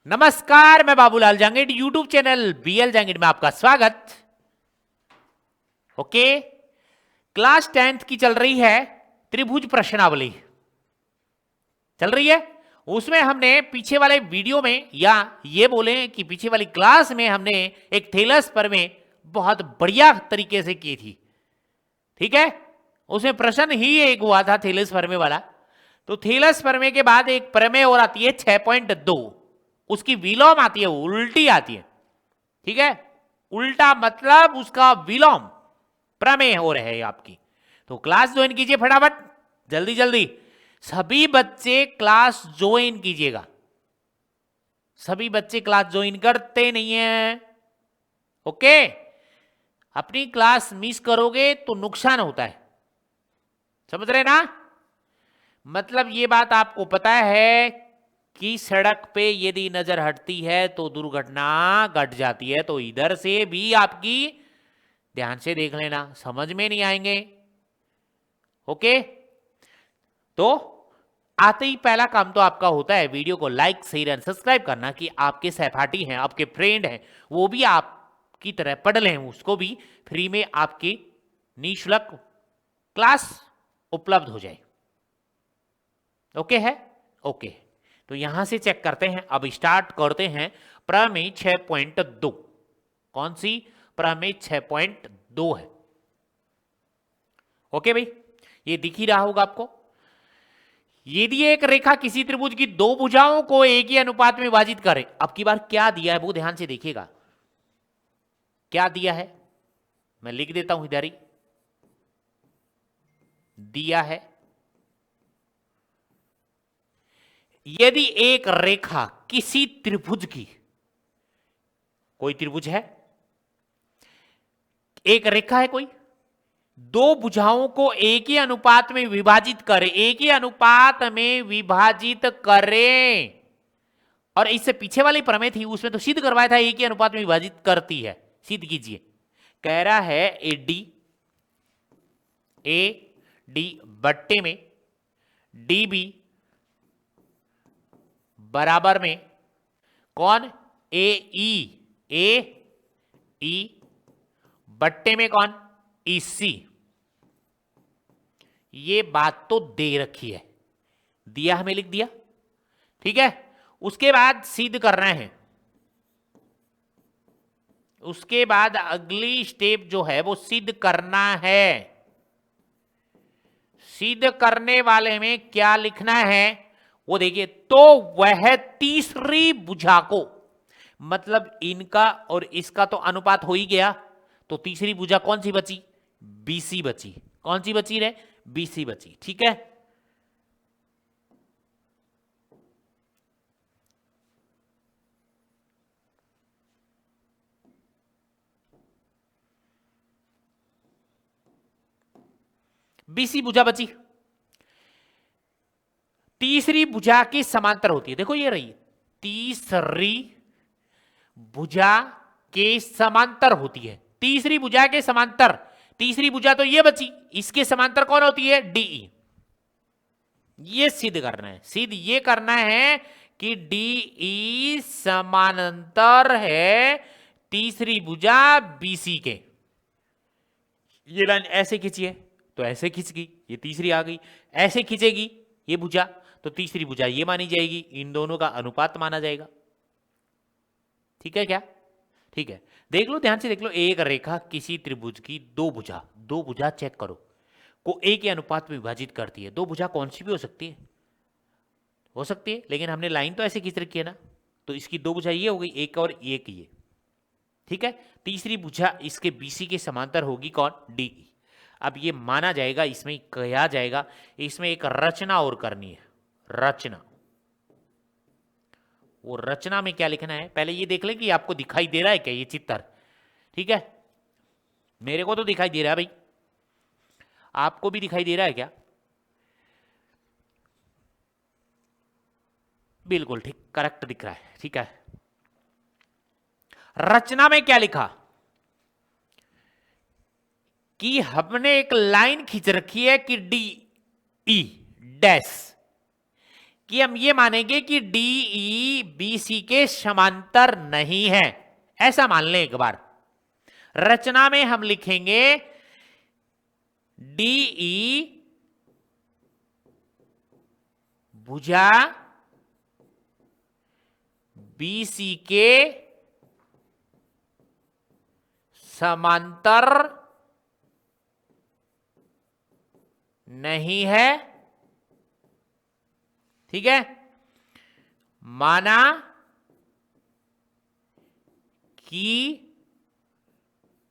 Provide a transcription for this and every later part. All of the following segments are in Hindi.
नमस्कार, मैं Babulal Jangid, YouTube channel BL Jangid में आपका स्वागत। ओके, क्लास 10th की चल रही है त्रिभुज प्रश्नावली चल रही है। उसमें हमने पीछे वाले वीडियो में, या ये बोले कि पीछे वाली क्लास में, हमने एक थेलस प्रमेय बहुत बढ़िया तरीके से की थी। ठीक है, उसमें प्रश्न ही एक हुआ था थेलस प्रमेय वाला। तो थेलस प्रमेय के बाद एक प्रमेय और आती है 6.2, उसकी विलोम आती है, उल्टी आती है। ठीक है, उल्टा मतलब उसका विलोम प्रमेय हो रहे है आपकी। तो क्लास ज्वाइन कीजिए फटाफट, जल्दी जल्दी। सभी बच्चे क्लास ज्वाइन कीजिएगा। सभी बच्चे क्लास ज्वाइन करते नहीं है। ओके, अपनी क्लास मिस करोगे तो नुकसान होता है, समझ रहे ना। मतलब ये बात आपको पता है कि सड़क पे यदि नजर हटती है तो दुर्घटना घट जाती है। तो इधर से भी आपकी ध्यान से देख लेना, समझ में नहीं आएंगे। ओके, तो आते ही पहला काम तो आपका होता है वीडियो को लाइक, शेयर एंड सब्सक्राइब करना, कि आपके सहपाठी हैं, आपके फ्रेंड हैं, वो भी आपकी तरह पढ़ लें, उसको भी फ्री में आपकी निःशुल्क क्लास उपलब्ध हो जाए। ओके है, ओके। तो यहां से चेक करते हैं, अब स्टार्ट करते हैं प्रमेय 6.2। कौन सी? प्रमेय 6.2 है। ओके भाई, ये दिख ही रहा होगा आपको। यदि एक रेखा किसी त्रिभुज की दो भुजाओं को एक ही अनुपात में विभाजित करे, अब की बार क्या दिया है वो ध्यान से देखिएगा। क्या दिया है मैं लिख देता हूं इधर ही। दिया है, यदि एक रेखा किसी त्रिभुज की, कोई त्रिभुज है, एक रेखा है कोई, दो भुजाओं को एक ही अनुपात में विभाजित करे, एक ही अनुपात में विभाजित करें। और इससे पीछे वाली प्रमेय थी, उसमें तो सिद्ध करवाया था एक ही अनुपात में विभाजित करती है। सिद्ध कीजिए। कह रहा है ए डी बट्टे में डी बी बराबर में कौन? ए ई बट्टे में कौन? ई सी। ये बात तो दे रखी है, दिया हमें, लिख दिया। ठीक है, उसके बाद सिद्ध करना है। उसके बाद अगली स्टेप जो है वो सिद्ध करना है। सिद्ध करने वाले में क्या लिखना है वो देखिए। तो वह तीसरी भुजा को, मतलब इनका और इसका तो अनुपात हो ही गया, तो तीसरी भुजा कौन सी बची? बीसी बची। कौन सी बची रे? बीसी बची। ठीक है, बीसी भुजा बची। तीसरी भुजा की समांतर होती है, देखो ये रही, तीसरी भुजा के समांतर होती है। तीसरी भुजा के समांतर, तीसरी भुजा तो ये बची, इसके समांतर कौन होती है? डीई। ये सिद्ध करना है, सिद्ध ये करना है कि डीई समानांतर है तीसरी भुजा बीसी के। ये लाइन ऐसे खींचिए तो ऐसे खींच गई, ये तीसरी आ गई। ऐसे खींचेगी ये भुजा तो तीसरी भुजा ये मानी जाएगी, इन दोनों का अनुपात माना जाएगा। ठीक है क्या? ठीक है, देख लो, ध्यान से देख लो। एक रेखा किसी त्रिभुज की दो भुजा, दो भुजा चेक करो, को एक ही अनुपात में विभाजित करती है। दो भुजा कौन सी भी हो सकती है, हो सकती है, लेकिन हमने लाइन तो ऐसे खींच रखी है ना, तो इसकी दो भुजा ये हो गई, एक और एक ये। ठीक है, तीसरी भुजा इसके बीसी के समांतर होगी कौन? डी। अब ये माना जाएगा, इसमें कहा जाएगा, इसमें एक रचना और करनी है। रचना, वो रचना में क्या लिखना है पहले ये देख ले कि आपको दिखाई दे रहा है क्या ये चित्र। ठीक है, मेरे को तो दिखाई दे रहा है भाई, आपको भी दिखाई दे रहा है क्या? बिल्कुल ठीक, करेक्ट दिख रहा है। ठीक है, रचना में क्या लिखा कि हमने एक लाइन खींच रखी है कि डी ई डैश, कि हम ये मानेंगे कि डीई बीसी के समांतर नहीं है, ऐसा मान लें एक बार। रचना में हम लिखेंगे डीई भुजा बीसी के समांतर नहीं है। ठीक है, माना कि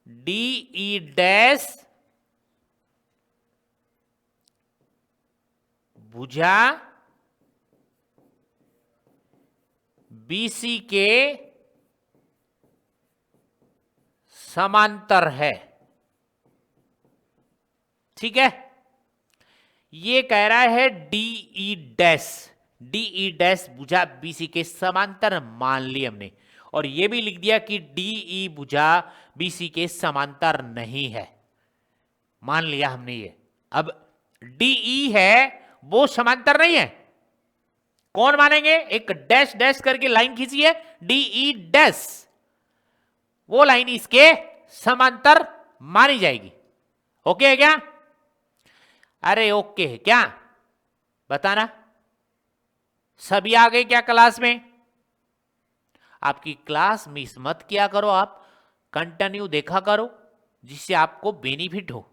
डीई डैश भुजा बीसी के समांतर है। ठीक है, ये कह रहा है डीई डैश भुजा बीसी के समांतर मान ली हमने, और ये भी लिख दिया कि डीई भुजा बीसी के समांतर नहीं है, मान लिया हमने ये। अब डीई है वो समांतर नहीं है, कौन मानेंगे? एक डैश डैश करके लाइन खींची है, डीई डैश, वो लाइन इसके समांतर मानी जाएगी। ओके है क्या? अरे ओके है क्या? बताना। सभी आ गए क्या क्लास में? आपकी क्लास मिस मत किया करो, आप कंटिन्यू देखा करो जिससे आपको बेनिफिट हो।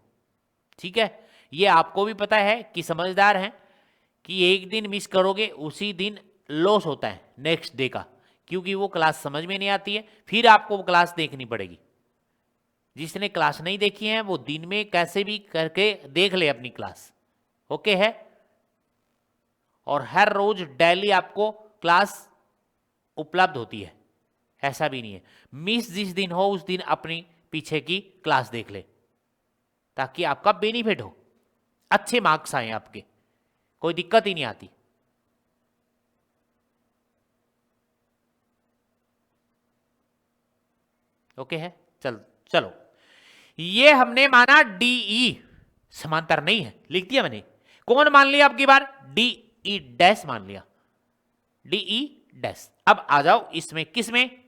ठीक है, ये आपको भी पता है कि समझदार हैं कि एक दिन मिस करोगे उसी दिन लॉस होता है नेक्स्ट डे का, क्योंकि वो क्लास समझ में नहीं आती है, फिर आपको वो क्लास देखनी पड़ेगी। जिसने क्लास नहीं देखी है वो दिन में कैसे भी करके देख ले अपनी क्लास। ओके है, और हर रोज डेली आपको क्लास उपलब्ध होती है, ऐसा भी नहीं है। मिस जिस दिन हो उस दिन अपनी पीछे की क्लास देख ले, ताकि आपका बेनिफिट हो, अच्छे मार्क्स आए आपके, कोई दिक्कत ही नहीं आती। ओके है, चलो ये हमने माना डीई समांतर नहीं है, लिख दिया मैंने। कौन मान लिया अब की बार? डीई डैश मान लिया, डीई डैश। अब आ जाओ इसमें, किसमें?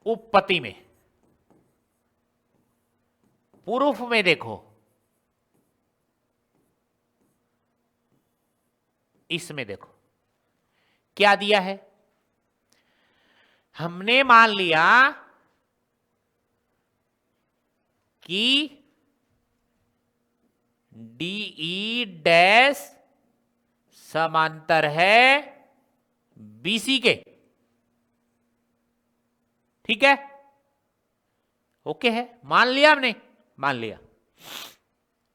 उपपत्ति में, प्रूफ में। देखो इसमें देखो क्या दिया है। हमने मान लिया कि डीई डैश समांतर है बीसी के। ठीक है, ओके है, मान लिया हमने, मान लिया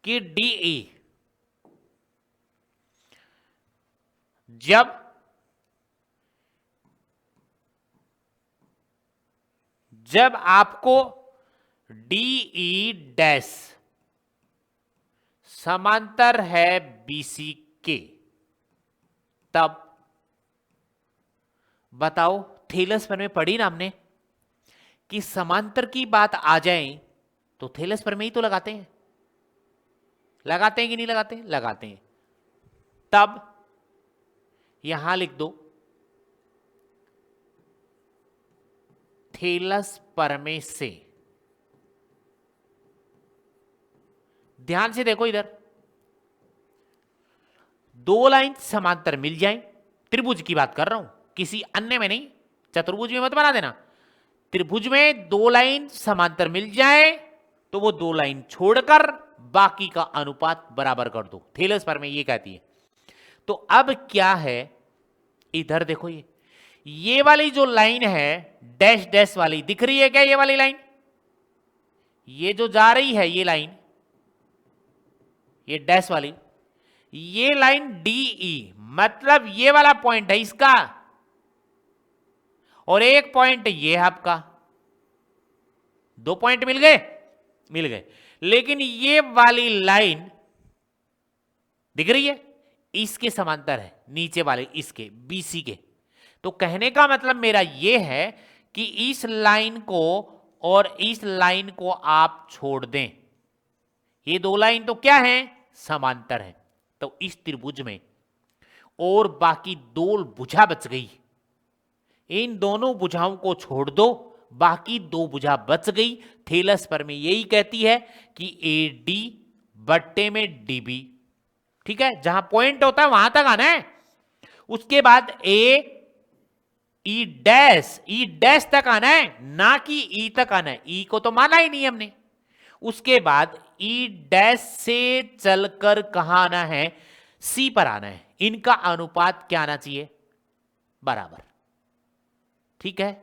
कि डीई जब आपको डीई डैश समांतर है बीसी के, तब बताओ, थेलस पर में पढ़ी ना हमने कि समांतर की बात आ जाए तो थेलस पर में ही तो लगाते हैं, लगाते हैं कि नहीं लगाते? लगाते हैं। तब यहां लिख दो थेलस परमे से। ध्यान से देखो इधर, दो लाइन समांतर मिल जाए, त्रिभुज की बात कर रहा हूं, किसी अन्य में नहीं, चतुर्भुज में मत बना देना। त्रिभुज में दो लाइन समांतर मिल जाए तो वो दो लाइन छोड़कर बाकी का अनुपात बराबर कर दो, थेलस परमे ये कहती है। तो अब क्या है, इधर देखो, ये वाली जो लाइन है डैश डैश वाली, दिख रही है क्या? ये वाली लाइन, ये जो जा रही है ये लाइन, ये डैश वाली, ये लाइन डीई, मतलब ये वाला पॉइंट है इसका, और एक पॉइंट ये है आपका। दो पॉइंट मिल गए, मिल गए। लेकिन ये वाली लाइन दिख रही है, इसके समांतर है, नीचे वाले इसके बीसी के। तो कहने का मतलब मेरा ये है कि इस लाइन को और इस लाइन को आप छोड़ दें, ये दो लाइन तो क्या है? समांतर हैं। तो इस त्रिभुज में और बाकी 2 भुजा बच गई, इन दोनों भुजाओं को छोड़ दो, बाकी 2 भुजा बच गई। थेलस पर में यही कहती है कि ए डी बट्टे में डी बी, ठीक है, जहां पॉइंट होता है वहां तक आना है। उसके बाद ए ई डैश तक आना है, ना कि ई तक आना है। ई को तो माना ही नहीं हमने। उसके बाद ई डैश से चलकर कहां आना है, सी पर आना है। इनका अनुपात क्या आना चाहिए, बराबर। ठीक है,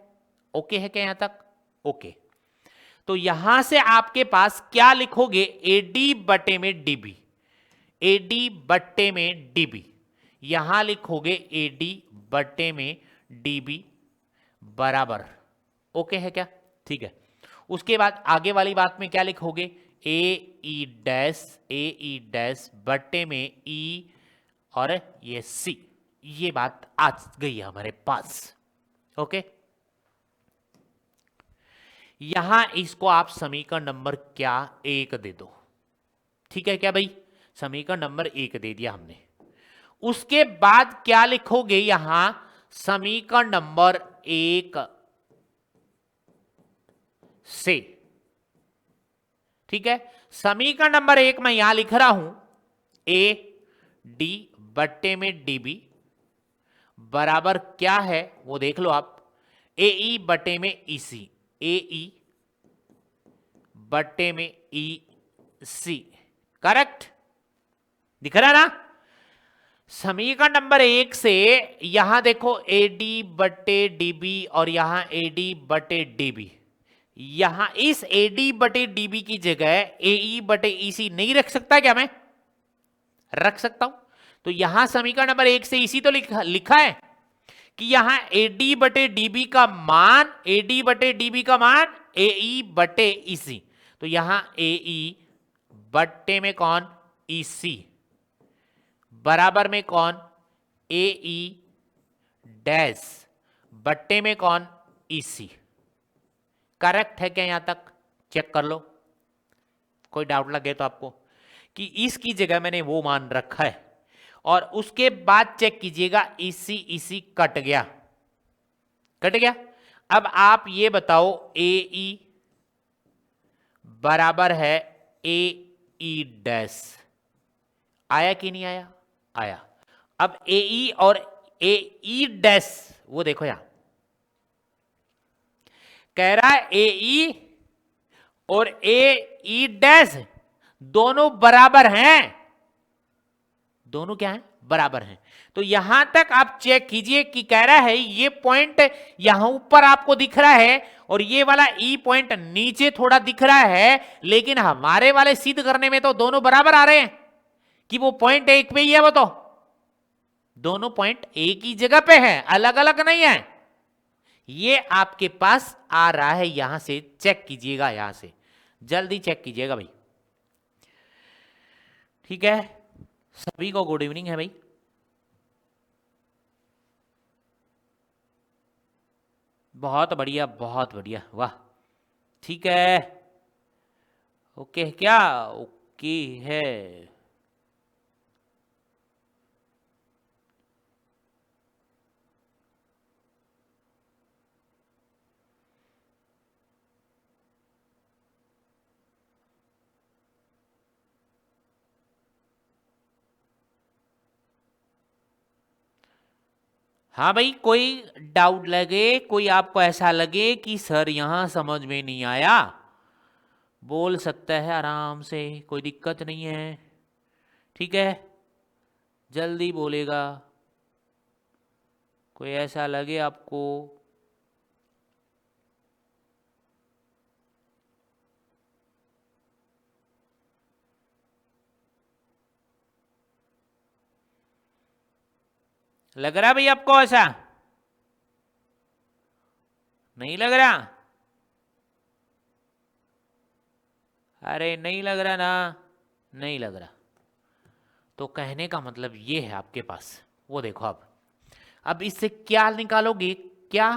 ओके है क्या यहां तक? ओके। तो यहां से आपके पास क्या लिखोगे, एडी बटे में डीबी, एडी बट्टे में डीबी, यहां लिखोगे एडी बट्टे में डीबी बराबर। ओके है क्या? ठीक है। उसके बाद आगे वाली बात में क्या लिखोगे, ए ई डैश बट्टे में ई और ये सी। ये बात आ गई है हमारे पास। ओके, यहां इसको आप समीकरण नंबर क्या 1 दे दो। ठीक है क्या भाई, समीकरण नंबर 1 दे दिया हमने। उसके बाद क्या लिखोगे, यहां समीकरण नंबर 1 से, ठीक है, समीकरण नंबर 1 मैं यहां लिख रहा हूं, ए डी बट्टे में डीबी बराबर क्या है वो देख लो आप, ए ई बटे में ई सी, ए ई बट्टे में ई सी। करेक्ट, दिख रहा है ना? समीकरण नंबर 1 से यहां देखो ए डी बटे डीबी और यहां ए डी बटे डीबी, यहां इस ए डी बटे डीबी की जगह ए ई बटे ई सी नहीं रख सकता क्या? मैं रख सकता हूं। तो यहां समीकरण नंबर 1 से इसी तो लिखा है कि यहां ए डी बटे डीबी का मान, ए डी बटे डीबी का मान ए ई बटे ई सी। तो यहां ए ई बट्टे में कौन, ई सी, बराबर में कौन, ए ई डैश बट्टे में कौन, ई सी। करेक्ट है क्या? यहां तक चेक कर लो, कोई डाउट लगे तो आपको कि इसकी जगह मैंने वो मान रखा है। और उसके बाद चेक कीजिएगा, इसी इसी कट गया, कट गया। अब आप ये बताओ, ए ई बराबर है ए ई डैश, आया कि नहीं आया? आया। अब ए ई और ए ई डैश, वो देखो यहां कह रहा है ए ई और ए ई डैश दोनों बराबर हैं, दोनों क्या हैं, बराबर हैं। तो यहां तक आप चेक कीजिए कि कह रहा है ये पॉइंट यहां ऊपर आपको दिख रहा है और ये वाला ई पॉइंट नीचे थोड़ा दिख रहा है, लेकिन हमारे वाले सिद्ध करने में तो दोनों बराबर आ रहे हैं कि वो पॉइंट एक पे ही है। वो तो दोनों पॉइंट एक ही जगह पे है, अलग अलग नहीं है। ये आपके पास आ रहा है, यहां से चेक कीजिएगा, यहां से जल्दी चेक कीजिएगा भाई। ठीक है, सभी को गुड इवनिंग है भाई। बहुत बढ़िया, बहुत बढ़िया, वाह। ठीक है, ओके क्या? ओके है। हाँ भाई, कोई डाउट लगे, कोई आपको ऐसा लगे कि सर यहां समझ में नहीं आया, बोल सकता है आराम से, कोई दिक्कत नहीं है। ठीक है, जल्दी बोलेगा। कोई ऐसा लगे आपको, लग रहा भाई आपको ऐसा? नहीं लग रहा? अरे नहीं लग रहा ना, नहीं लग रहा। तो कहने का मतलब ये है आपके पास, वो देखो अब इससे क्या निकालोगे, क्या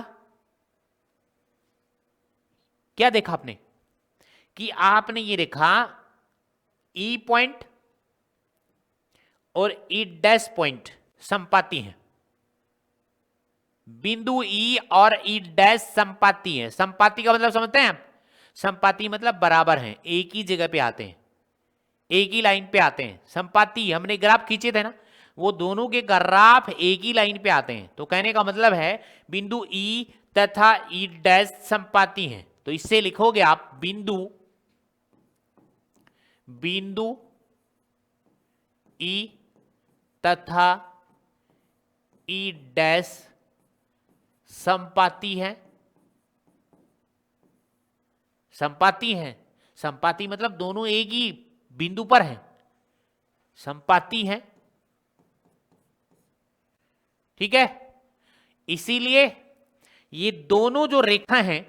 क्या देखा आपने कि आपने ये देखा ई पॉइंट और ई डैश पॉइंट संपाती हैं। बिंदु ई और ई डैश संपाती है। संपाती का मतलब समझते हैं आप? संपाती मतलब बराबर हैं, एक ही जगह पे आते हैं, एक ही लाइन पे आते हैं। संपाती हमने ग्राफ खींचे थे ना, वो दोनों के ग्राफ एक ही लाइन पे आते हैं। तो कहने का मतलब है बिंदु ई तथा ई डैश संपाती हैं। तो इससे लिखोगे आप बिंदु ई तथा ई डैश संपाती है। संपाती है, संपाती मतलब दोनों एक ही बिंदु पर हैं, संपाती है। ठीक है, इसीलिए ये दोनों जो रेखा हैं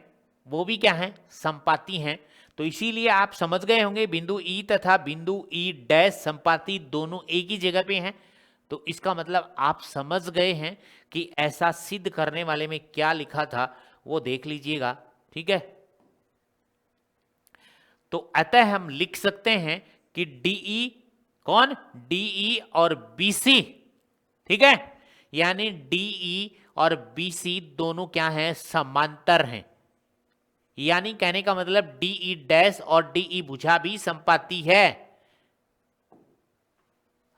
वो भी क्या हैं? संपाती हैं। तो इसीलिए आप समझ गए होंगे बिंदु ई तथा बिंदु ई डैश संपाती दोनों एक ही जगह पे हैं। तो इसका मतलब आप समझ गए हैं कि ऐसा सिद्ध करने वाले में क्या लिखा था, वो देख लीजिएगा। ठीक है, तो अतः हम लिख सकते हैं कि डीई कौन? डीई और बीसी। ठीक है, यानी डीई और बीसी दोनों क्या हैं? समांतर हैं। यानी कहने का मतलब डीई डैश और डीई भुजा भी संपाती है।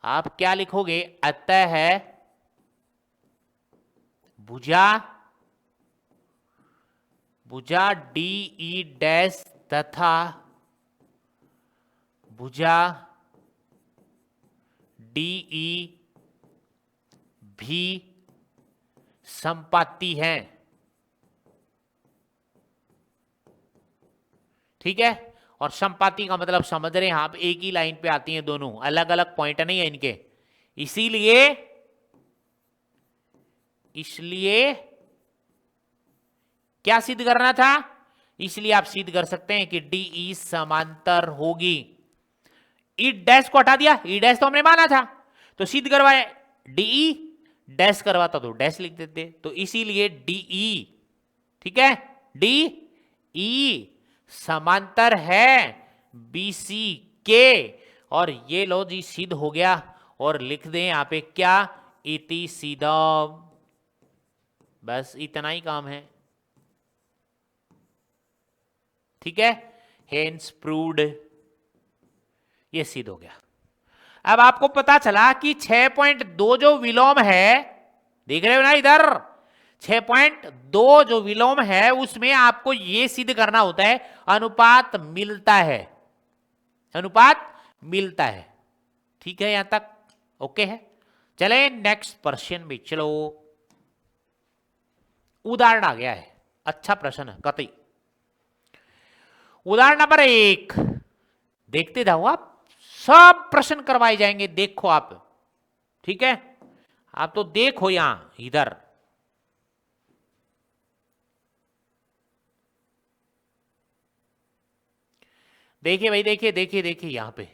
आप क्या लिखोगे? अतः है भुजा डीई डैश तथा भुजा डीई भी संपाती है। ठीक है, और संपाती का मतलब समझ रहे हैं आप, एक ही लाइन पे आती हैं दोनों, अलग अलग पॉइंट नहीं है इनके। इसलिए क्या सिद्ध करना था? इसलिए आप सिद्ध कर सकते हैं कि डीई समांतर होगी। ई डैश को हटा दिया, ई डैश तो हमने माना था, तो सिद्ध करवाए डीई डैश करवाता तो डैश लिख देते। तो इसीलिए डीई, ठीक है, डीई समांतर है बीसी के। और ये लो जी सिद्ध हो गया। और लिख दें यहाँ पे क्या? इति सिद्धम। बस इतना ही काम है। ठीक है, हेंस प्रूव्ड, ये सिद्ध हो गया। अब आपको पता चला कि 6.2 जो विलोम है, देख रहे हो ना इधर, 6.2 जो विलोम है उसमें आपको यह सिद्ध करना होता है अनुपात मिलता है, अनुपात मिलता है। ठीक है, यहां तक ओके है। चले नेक्स्ट प्रश्न में, चलो उदाहरण आ गया है, अच्छा प्रश्न है कतई। उदाहरण नंबर 1 देखते जाओ आप, सब प्रश्न करवाए जाएंगे, देखो आप। ठीक है, आप तो देखो यहां इधर, देखिए भाई, देखिए देखिए देखिए, यहां पे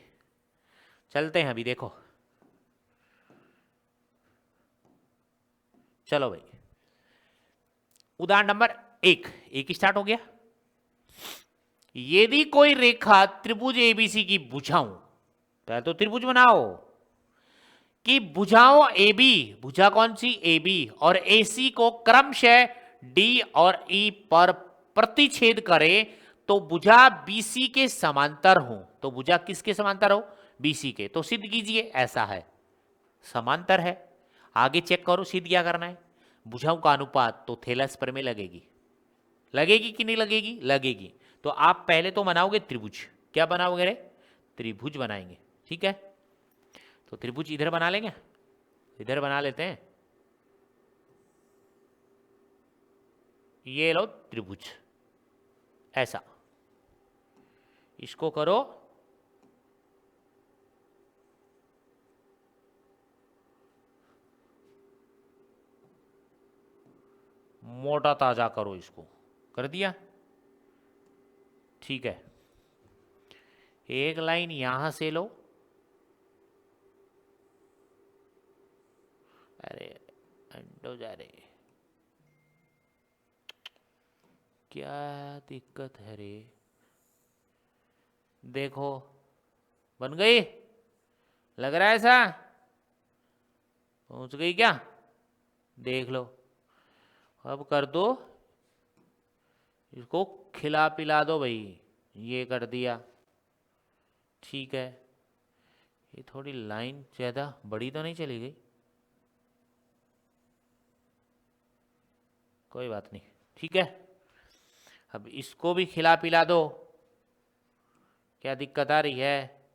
चलते हैं अभी, देखो चलो भाई। उदाहरण नंबर 1 स्टार्ट हो गया। यदि कोई रेखा त्रिभुज एबीसी की भुजाओं, पहले तो त्रिभुज बनाओ, कि भुजाओं AB, भुजा कौन सी? AB, और AC को क्रमशः D और E पर प्रतिच्छेद करे तो भुजा BC के समांतर हो। तो भुजा किसके समांतर हो? BC के। तो सिद्ध कीजिए, ऐसा है, समांतर है। आगे चेक करो सिद्ध क्या करना है। भुजाओं का अनुपात तो थेलस पर में लगेगी, लगेगी कि नहीं लगेगी? लगेगी। तो आप पहले तो बनाओगे त्रिभुज। क्या बनाओगे रे? त्रिभुज बनाएंगे। ठीक है, तो त्रिभुज इधर बना लेंगे, इधर बना लेते हैं। ये लो त्रिभुज, ऐसा, इसको करो मोटा ताजा, करो इसको, कर दिया। ठीक है, एक लाइन यहां से लो, अरे अंडो जा रहे, क्या दिक्कत है रे? देखो बन गई, लग रहा है ऐसा? पहुंच गई क्या? देख लो, अब कर दो इसको, खिला पिला दो भाई। ये कर दिया, ठीक है। ये थोड़ी लाइन ज़्यादा बड़ी तो नहीं चली गई? कोई बात नहीं, ठीक है। अब इसको भी खिला पिला दो। क्या दिक्कत आ रही है?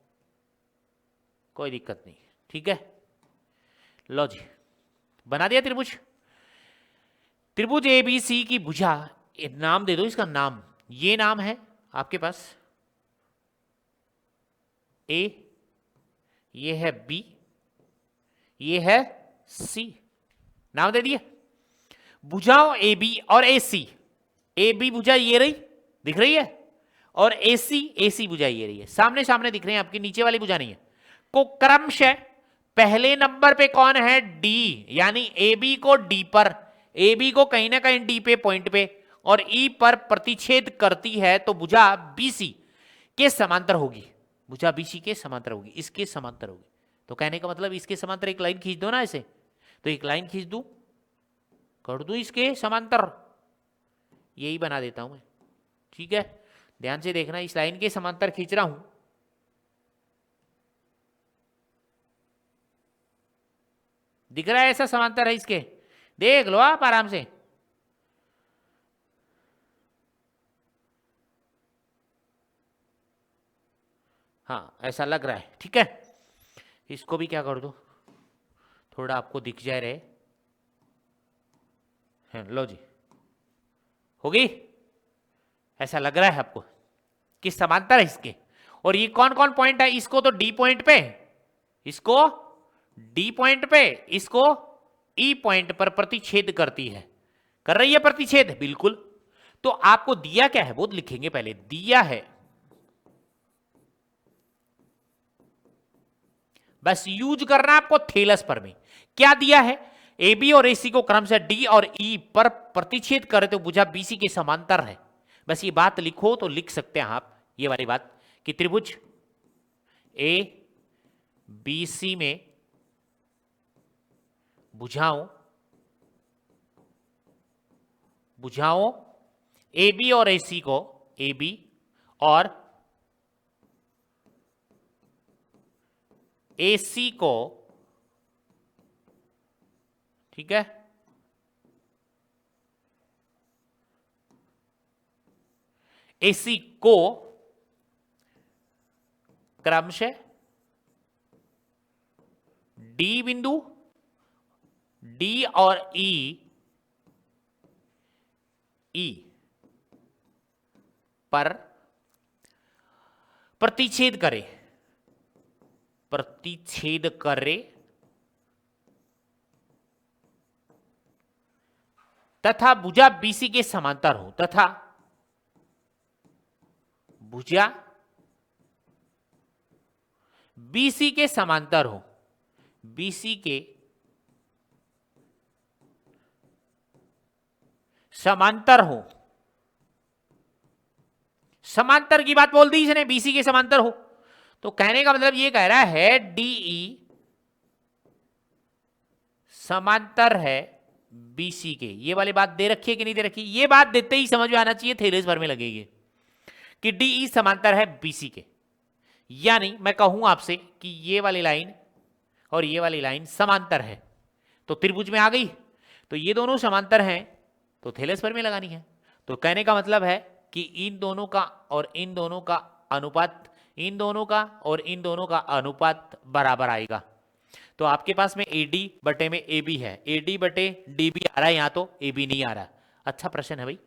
कोई दिक्कत नहीं, ठीक है। लो जी, बना दिया त्रिभुज। त्रिभुज ए बी सी की भुजा, नाम दे दो इसका नाम। ये नाम है आपके पास ए, ये है बी, ये है सी। नाम दे दिए। भुजाओं ए बी और ए सी। ए बी भुजा ये रही, दिख रही है, और ए सी भुजा ये रही है, सामने सामने दिख रहे हैं आपकी, नीचे वाली भुजा नहीं है। को क्रमशः पहले नंबर पे कौन है? डी, यानी ए बी को डी पर, ए बी को कहीं ना कहीं डी पे पॉइंट पे और ई पर प्रतिच्छेद करती है, तो भुजा बीसी के समांतर होगी। भुजा बीसी के समांतर होगी, इसके समांतर होगी। तो कहने का मतलब इसके समांतर एक लाइन खींच दो ना ऐसे, तो एक लाइन खींच दूं, कर दूं इसके समांतर, यही बना देता हूं मैं, ठीक है। ध्यान से देखना, इस लाइन के समांतर खींच रहा हूं, दिख रहा है ऐसा समांतर है इसके, देख लो आप आराम से। हाँ ऐसा लग रहा है, ठीक है। इसको भी क्या कर दो, थोड़ा आपको दिख जाए रहे हैं। लो जी, होगी, ऐसा लग रहा है आपको कि समांतर है इसके। और ये कौन कौन पॉइंट है? इसको तो डी पॉइंट पे, इसको डी पॉइंट पे, इसको ई पॉइंट पर प्रतिच्छेद करती है। कर रही है प्रतिच्छेद, बिल्कुल। तो आपको दिया क्या है वो लिखेंगे पहले। दिया है, बस यूज करना आपको थेलस पर में। क्या दिया है? ए बी और ए सी को क्रमशः डी और ई पर प्रतिच्छेद करे तो भुजा बीसी के समांतर है। बस ये बात लिखो तो लिख सकते हैं आप ये वाली बात कि त्रिभुज ए बी सी में भुजाओं ए बी और ए सी को, ए बी और ए सी को, ठीक है, ए सी को क्रमशः डी बिंदु, डी और ई पर प्रतिच्छेद करे, प्रतिच्छेद करे तथा भुजा बीसी के समांतर हो, तथा भुजा बीसी के समांतर हो, बीसी के समांतर हो। समांतर की बात बोल दी इसने, बीसी के समांतर हो, तो कहने का मतलब ये कह रहा है डीई समांतर है बीसी के। ये वाली बात दे रखी है कि नहीं दे रखी? ये बात देते ही समझ में आना चाहिए, थेलेस भर में लगेगी कि डीई समांतर है बीसी के। यानी मैं कहूं आपसे कि ये वाली लाइन और ये वाली लाइन समांतर है, तो त्रिभुज में आ गई। तो ये दोनों समांतर हैं तो थेलेस भर में लगानी है। तो कहने का मतलब है कि इन दोनों का और इन दोनों का अनुपात, इन दोनों का और इन दोनों का अनुपात बराबर आएगा। तो आपके पास में AD बटे में AB है, AD बटे DB आ रहा है, यहाँ तो AB नहीं आ रहा। अच्छा प्रश्न है भाई।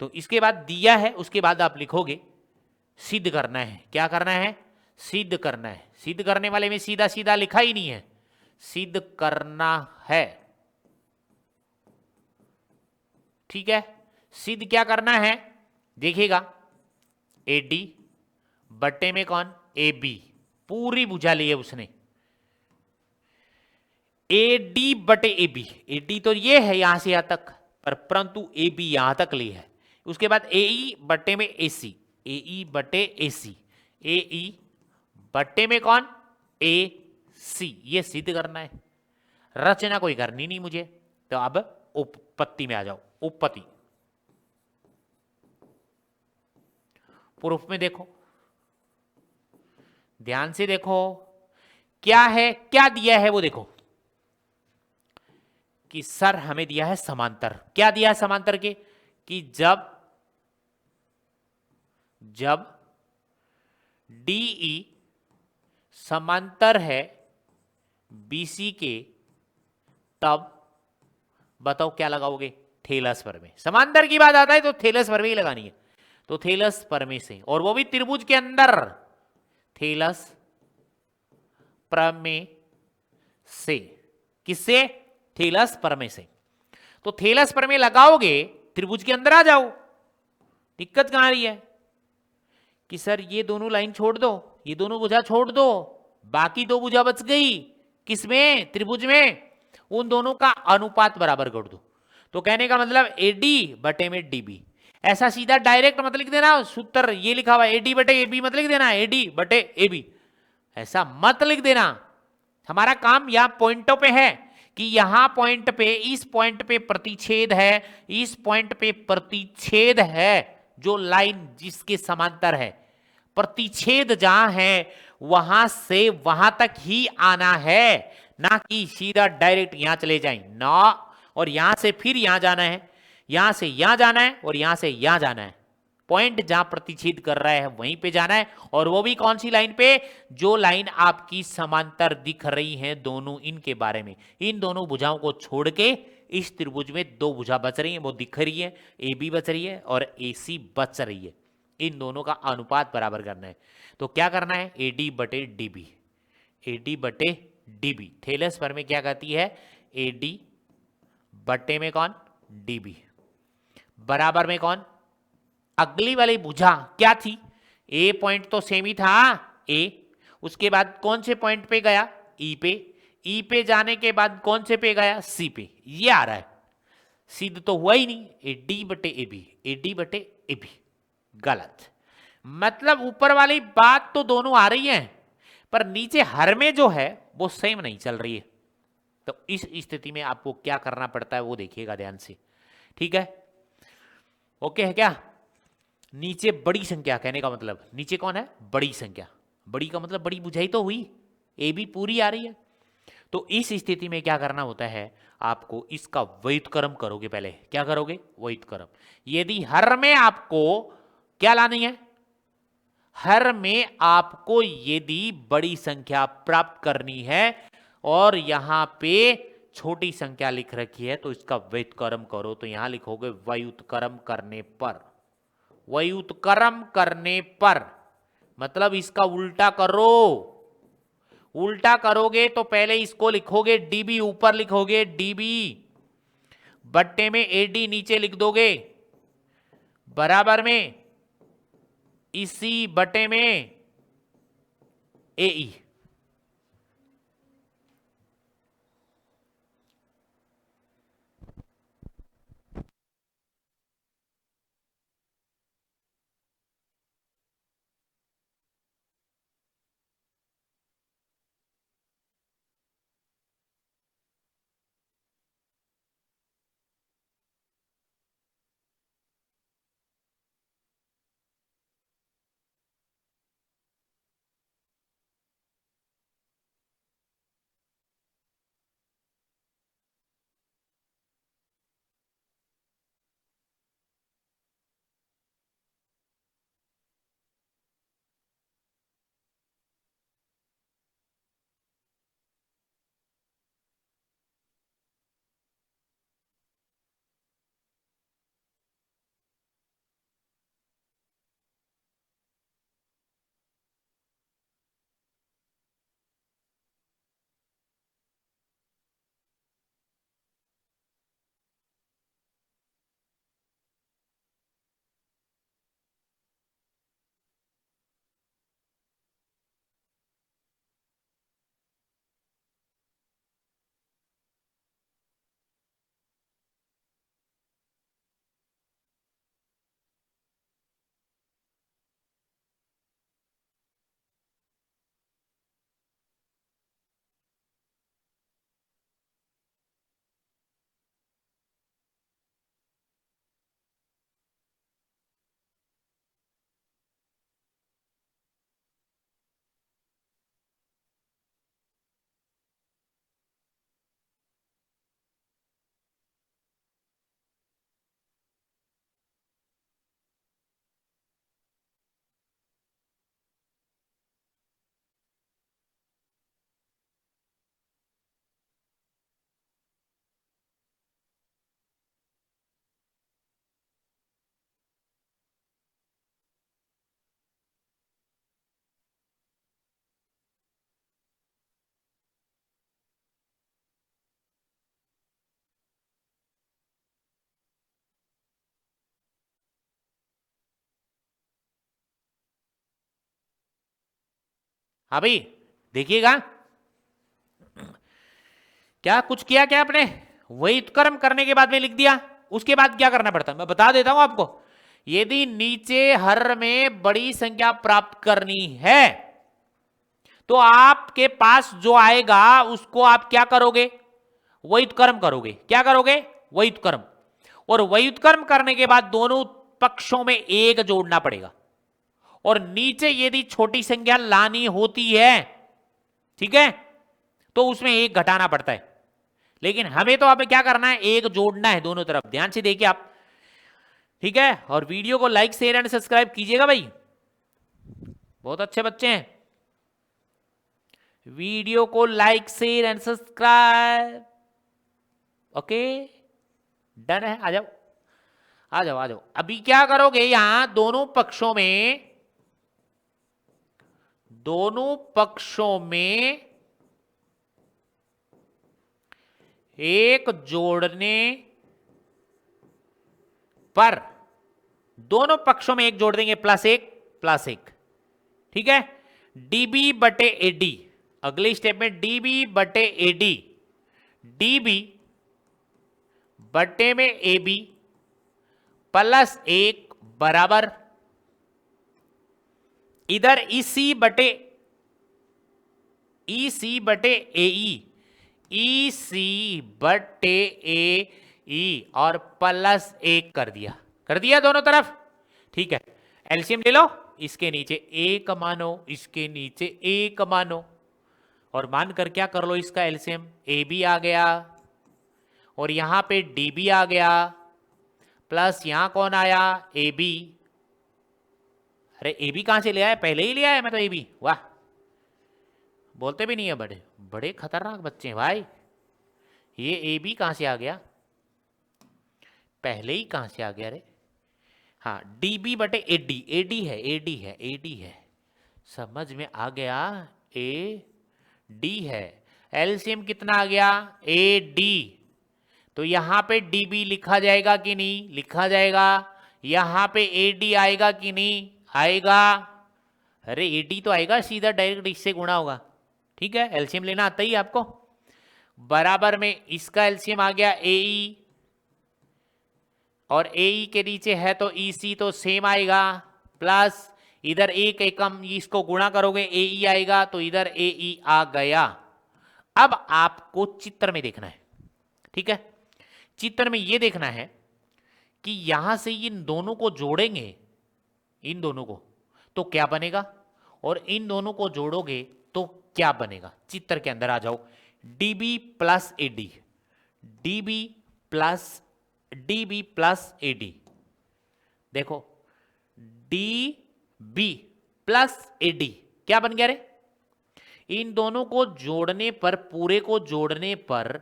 तो इसके बाद दिया है, उसके बाद आप लिखोगे सिद्ध करना है। क्या करना है? सिद्ध करना है। सिद्ध करने वाले में सीधा सीधा लिखा ही नहीं है, सिद्ध करना है, ठीक है। सिद्ध क्या करना है देखिएगा, AD बटे में कौन? AB, पूरी भुजा ली है उसने, AD बटे AB। AD तो ये है यहां से यहां तक, परंतु AB यहां तक ली है। उसके बाद AE बटे में AC, AE बटे AC, AE बटे में कौन? AC। ये सिद्ध करना है। रचना कोई करनी नहीं मुझे, तो अब उपपत्ति में आ जाओ। उपपत्ति प्रूफ में देखो, ध्यान से देखो क्या है, क्या दिया है वो देखो कि सर हमें दिया है समांतर। क्या दिया है समांतर के, कि जब जब डीई समांतर है बीसी के, तब बताओ क्या लगाओगे, थेलस प्रमेय। समांतर की बात आता है तो थेलस प्रमेय लगानी है, तो थेलस प्रमेय से, और वो भी त्रिभुज के अंदर, थेलस प्रमेय से। किससे, थेलस प्रमेय से। तो थेलस प्रमेय लगाओगे, त्रिभुज के अंदर आ जाओ। दिक्कत कहां आ रही है कि सर ये दोनों लाइन छोड़ दो, ये दोनों भुजा छोड़ दो, बाकी दो भुजा बच गई, किसमें, त्रिभुज में, उन दोनों का अनुपात बराबर कर दो। तो कहने का मतलब एडी बटे में डीबी। ऐसा सीधा डायरेक्ट मत लिख देना, सूत्र ये लिखा हुआ एडी बटे एबी मत लिख देना, एडी बटे एबी ऐसा मत लिख देना। हमारा काम यहां पॉइंटों पे है कि यहां पॉइंट पे, इस पॉइंट पे प्रतिच्छेद है, इस पॉइंट पे प्रतिच्छेद है, जो लाइन जिसके समांतर है, प्रतिच्छेद जहां है वहां से वहां तक ही आना है, ना कि सीधा डायरेक्ट यहां चले जाएं ना, और यहां से फिर यहां जाना है, यहां से यहां जाना है, और यहां से यहां जाना है। पॉइंट जहां प्रतिच्छेद कर रहा है वहीं पे जाना है, और वो भी कौन सी लाइन पे, जो लाइन आपकी समांतर दिख रही है दोनों, इनके बारे में। इन दोनों भुजाओं को छोड़ के इस त्रिभुज में दो भुजा बच रही है, वो दिख रही है, ए बी बच रही है और ए सी बच रही है। इन दोनों का अनुपात बराबर करना है। तो क्या करना है, ए डी बटे डी बी, ए डी बटे डी बी। थेलस पर में क्या कहती है, ए डी बटे में कौन, डी बी, बराबर में कौन, अगली वाली भुजा क्या थी, ए पॉइंट तो सेम ही था, ए, उसके बाद कौन से पॉइंट पे गया, ई पे, ई पे जाने के बाद कौन से पे गया, सी पे। ये आ रहा है, सिद्ध तो हुआ ही नहीं, ए डी बटे ए बी, ए डी बटे ए बी, गलत। मतलब ऊपर वाली बात तो दोनों आ रही है, पर नीचे हर में जो है वो सेम नहीं चल रही है। तो इस स्थिति में आपको क्या करना पड़ता है वो देखिएगा ध्यान से, ठीक है। ओके है क्या, नीचे बड़ी संख्या, कहने का मतलब नीचे कौन है, बड़ी संख्या, बड़ी का मतलब बड़ी बुझाई तो हुई, ए भी पूरी आ रही है। तो इस स्थिति में क्या करना होता है, आपको इसका व्युत्क्रम करोगे, पहले क्या करोगे, व्युत्क्रम। यदि हर में आपको क्या लानी है, हर में आपको यदि बड़ी संख्या प्राप्त करनी है और यहां पे छोटी संख्या लिख रखी है, तो इसका व्युत्क्रम करो। तो यहां लिखोगे व्युत्क्रम करने पर, व्युत्क्रम करने पर मतलब इसका उल्टा करो। उल्टा करोगे तो पहले इसको लिखोगे डीबी, ऊपर लिखोगे डीबी, बट्टे में एडी नीचे लिख दोगे, बराबर में इसी बटे में एई। हाँ भाई देखिएगा, क्या कुछ किया क्या आपने, व्युत्क्रम करने के बाद में लिख दिया। उसके बाद क्या करना पड़ता है मैं बता देता हूं आपको। यदि नीचे हर में बड़ी संख्या प्राप्त करनी है तो आपके पास जो आएगा उसको आप क्या करोगे, व्युत्क्रम करोगे। क्या करोगे, व्युत्क्रम। और व्युत्क्रम करने के बाद दोनों पक्षों में एक जोड़ना पड़ेगा। और नीचे यदि छोटी संख्या लानी होती है, ठीक है, तो उसमें एक घटाना पड़ता है। लेकिन हमें तो अब क्या करना है, एक जोड़ना है दोनों तरफ। ध्यान से देखिए आप, ठीक है। और वीडियो को लाइक शेयर एंड सब्सक्राइब कीजिएगा भाई, बहुत अच्छे बच्चे हैं। वीडियो को like share and subscribe. Okay done है, आ जाओ आ जाओ आ जाओ। अभी क्या करोगे, यहां दोनों पक्षों में एक जोड़ने पर, दोनों पक्षों में एक जोड़ देंगे, प्लस एक, ठीक है। डीबी बटे एडी, अगले स्टेप में डीबी बटे एडी, डीबी बटे में एबी प्लस एक बराबर, इधर ईसी बटे एई, ईसी बटे ए और प्लस एक कर दिया दोनों तरफ, ठीक है। एलसीएम ले लो, इसके नीचे एक मानो, इसके नीचे एक मानो, और मान कर क्या कर लो, इसका एलसीएम ए बी आ गया और यहां पे डी बी आ गया, प्लस यहां कौन आया, ए बी। अरे ए बी कहां से ले आया, पहले ही ले आया मैं तो ए बी। वाह, बोलते भी नहीं है, बड़े बड़े खतरनाक बच्चे हैं भाई। ये ए बी कहां से आ गया, पहले ही कहां से आ गया रे। हाँ डी बी बटे एडी, एडी है, समझ में आ गया, ए डी है। एलसीएम कितना आ गया, ए डी। तो यहां पे डी बी लिखा जाएगा कि नहीं, लिखा जाएगा। यहां पे ए डी आएगा कि नहीं, आएगा। अरे ए डी तो आएगा, सीधा डायरेक्ट इससे गुणा होगा, ठीक है। एलसीएम लेना आता ही आपको। बराबर में इसका एलसीएम आ गया एई, और एई के नीचे है तो ईसी तो सेम आएगा, प्लस इधर एक एकम, इसको गुणा करोगे एई आएगा, तो इधर एई आ गया। अब आपको चित्र में देखना है, ठीक है। चित्र में यह देखना है कि यहां से इन दोनों को जोड़ेंगे, इन दोनों को, तो क्या बनेगा, और इन दोनों को जोड़ोगे तो क्या बनेगा। चित्र के अंदर आ जाओ, DB plus AD, DB plus AD, देखो डीबी प्लस एडी क्या बन गया रे। इन दोनों को जोड़ने पर, पूरे को जोड़ने पर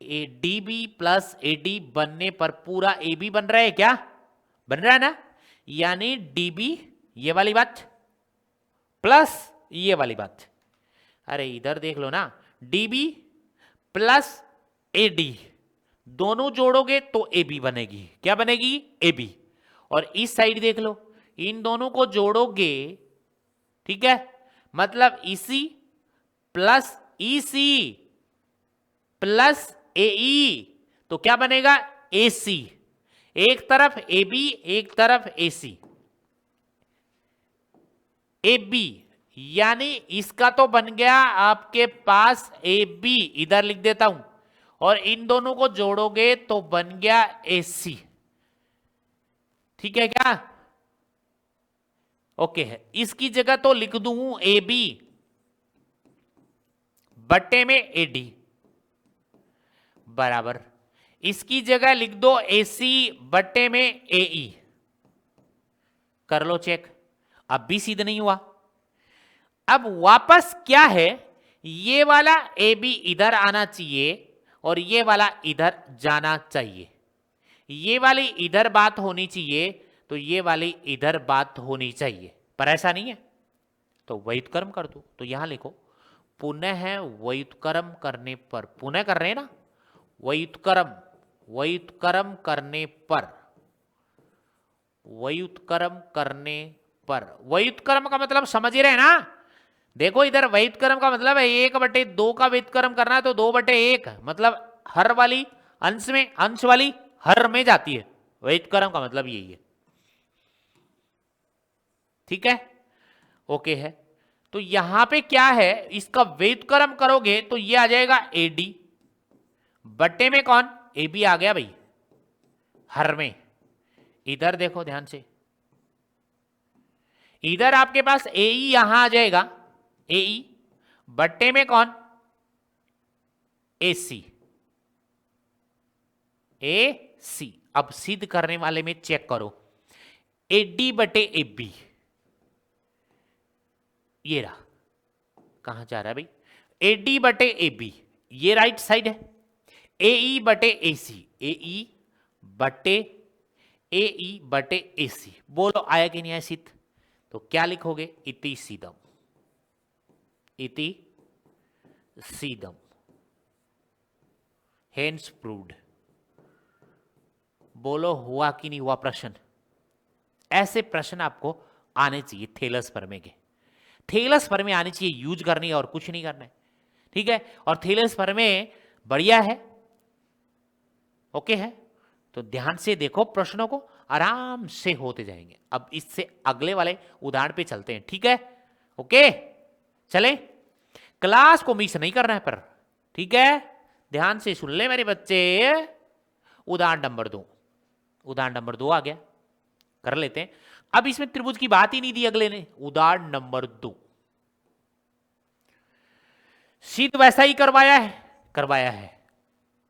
डीबी प्लस एडी बनने पर पूरा ए बी बन रहा है, क्या बन रहा है ना। यानी डीबी ये वाली बात प्लस ये वाली बात। अरे इधर देख लो ना, डीबी प्लस एडी दोनों जोड़ोगे तो ए बी बनेगी, क्या बनेगी, ए बी। और इस साइड देख लो, इन दोनों को जोड़ोगे, ठीक है, मतलब ईसी प्लस ईसी प्लस एई, तो क्या बनेगा, एसी। एक तरफ ए बी, एक तरफ एसी, ए बी, यानी इसका तो बन गया आपके पास ए बी, इधर लिख देता हूं, और इन दोनों को जोड़ोगे तो बन गया एसी, ठीक है क्या, ओके है। इसकी जगह तो लिख दूं ए बी बट्टे में एडी बराबर, इसकी जगह लिख दो एसी बट्टे में एई, कर लो चेक। अब भी सिद्ध नहीं हुआ। अब वापस क्या है, ये वाला ए बी इधर आना चाहिए और ये वाला इधर जाना चाहिए, ये वाली इधर बात होनी चाहिए, तो ये वाली इधर बात होनी चाहिए, पर ऐसा नहीं है, तो व्युत्क्रम कर दो। तो यहां लिखो, पुनः व्युत्क्रम करने पर, पुनः कर रहे हैं ना, व्युत्क्रम करने पर, व्युत्क्रम करने पर, व्युत्क्रम का मतलब समझ ही रहे ना, देखो इधर व्युत्क्रम का मतलब है 1/2 का व्युत्क्रम करना है तो 2/1, मतलब हर वाली अंश में, अंश वाली हर में जाती है। व्युत्क्रम का मतलब यही है। ठीक है, ओके है। तो यहां पे क्या है, इसका व्युत्क्रम करोगे तो ये आ जाएगा AD बट्टे में कौन, AB आ गया भाई हर में। इधर देखो ध्यान से, इधर आपके पास AE यहां आ जाएगा, AE बट्टे में कौन, AC। AC अब सिद्ध करने वाले में चेक करो, AD बटे AB, ये रहा, कहां जा रहा है भाई, AD बटे AB, ये राइट साइड है, AE बटे AC, AE बटे AE बटे AC, बोलो आया कि नहीं आया सिद्ध। तो क्या लिखोगे, इति सीदम, इति सीदम, हेंस प्रूव्ड। बोलो हुआ कि नहीं हुआ प्रश्न। ऐसे प्रश्न आपको आने चाहिए थेलस प्रमेय के, थेलस प्रमेय आने चाहिए, यूज करनी है और कुछ नहीं करना है। ठीक है, और थेलस प्रमेय बढ़िया है, ओके है। तो ध्यान से देखो प्रश्नों को, आराम से होते जाएंगे। अब इससे अगले वाले उदाहरण पे चलते हैं, ठीक है, ओके चले। क्लास को मिस नहीं करना है पर, ठीक है, ध्यान से सुन ले मेरे बच्चे। उदाहरण नंबर 2, उदाहरण नंबर 2 आ गया, कर लेते हैं। अब इसमें त्रिभुज की बात ही नहीं दी अगले ने। उदाहरण नंबर 2 सिद्ध वैसा ही करवाया है, करवाया है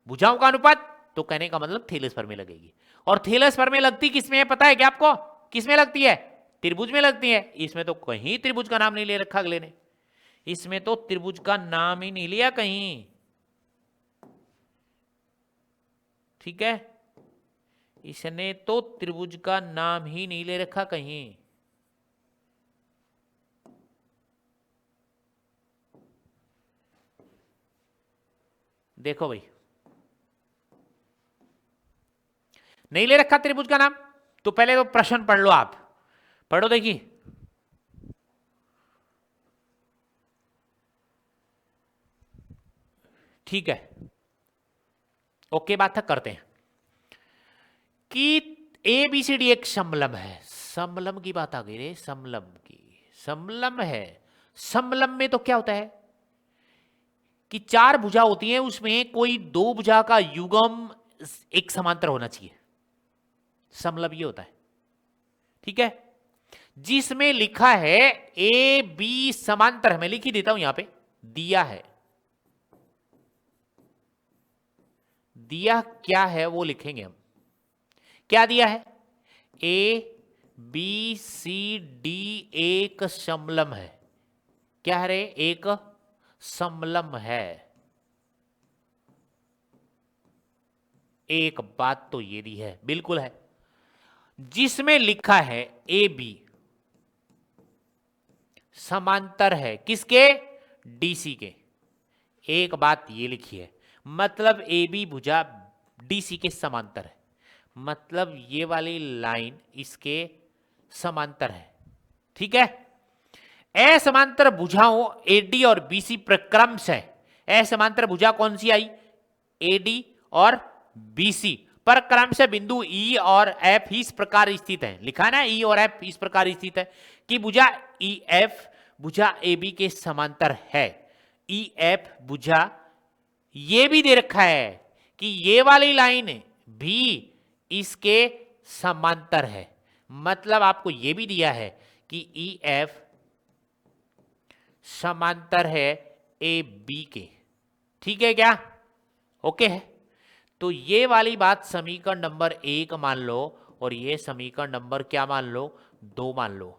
भुजाओं का अनुपात, तो कहने का मतलब थेलस प्रमेय लगेगी। और थेलस प्रमेय लगती किसमें है पता है क्या आपको, किसमें लगती है, त्रिभुज में लगती है। इसमें तो कहीं त्रिभुज का नाम नहीं ले रखा अगले ने, इसमें तो त्रिभुज का नाम ही नहीं लिया कहीं, ठीक है, इसने तो त्रिभुज का नाम ही नहीं ले रखा कहीं। देखो भाई, नहीं ले रखा त्रिभुज का नाम, तो पहले तो प्रश्न पढ़ लो, आप पढ़ो देखिए। ठीक है, ओके, बात तक करते हैं कि ABCD एक समलम है। समलम की बात आ गई रे, समलम की, समलम है। समलम में तो क्या होता है कि 4 भुजा होती हैं, उसमें कोई 2 भुजा का युग्म एक समांतर होना चाहिए, समलम ये होता है, ठीक है। जिसमें लिखा है AB समांतर है, मैं लिख ही देता हूं यहां पे, दिया है, दिया क्या है वो लिखेंगे हम। क्या दिया है, ABCD एक समलम है। क्या है रे, एक समलम है। एक बात तो ये दी है, बिल्कुल है, जिसमें लिखा है AB समांतर है किसके, DC के। एक बात ये लिखी है, मतलब AB भुजा DC के समांतर है, मतलब ये वाली लाइन इसके समांतर है, ठीक है। असमांतर भुजाओं AD और BC प्रक्रम से, असमांतर भुजा कौन सी आई, AD और BC पर क्रम से बिंदु E और F इस प्रकार स्थित है। लिखा ना E और F इस प्रकार स्थित है कि भुजा EF भुजा AB के समांतर है। EF भुजा ये भी दे रखा है कि ये वाली लाइन भी इसके समांतर है, मतलब आपको ये भी दिया है कि EF समांतर है AB के, ठीक है क्या, ओके है। तो ये वाली बात समीकरण नंबर 1 मान लो, और ये समीकरण नंबर क्या मान लो, 2 मान लो।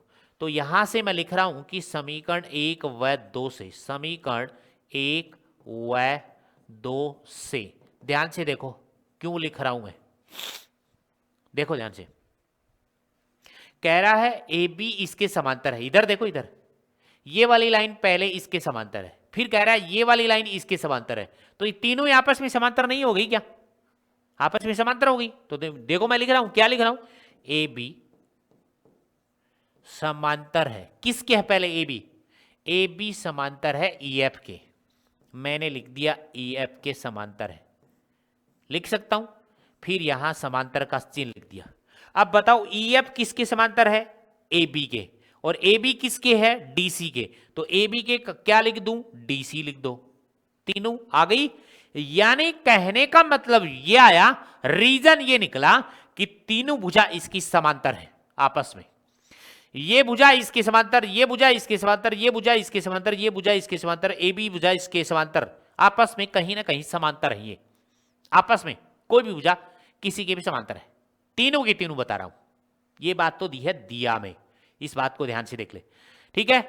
तो यहां से मैं लिख रहा हूं कि समीकरण 1 व 2 से, समीकरण 1 व 2 से, ध्यान से देखो क्यों लिख रहा हूं मैं, देखो ध्यान से। कह रहा है AB इसके समांतर है, इधर देखो, इधर ये वाली लाइन पहले इसके समांतर है, फिर कह रहा है ये वाली लाइन इसके समांतर है, तो ये तीनों आपस में समांतर नहीं हो गई क्या, आपस में समांतर हो गई। तो देखो मैं लिख रहा हूं, क्या लिख रहा हूं, AB समांतर है, किसके है पहले AB, ए बी समांतर है ई एफ के, मैंने लिख दिया ई एफ के समांतर है, लिख सकता हूं, फिर यहां समांतर का चिन्ह लिख दिया। अब बताओ ई एफ किसके समांतर है, ए बी के, और ए बी किसके है, डीसी के, तो ए बी के क्या लिख दूं, डीसी लिख दो, तीनों आ गई। यानी कहने का मतलब ये आया, रीजन ये निकला कि तीनों भुजा इसकी समांतर है आपस में, ये भुजा इसके समांतर, ये भुजा इसके समांतर, ये भुजा इसके समांतर, ये भुजा इसके समांतर, ए बी भुजा इसके समांतर, आपस में कहीं ना कहीं समांतर है, ये आपस में कोई भी भुजा किसी के भी समांतर है, तीनों के तीनों बता रहा हूं, ये बात तो दी है दिया में, इस बात को ध्यान से देख ले, ठीक है।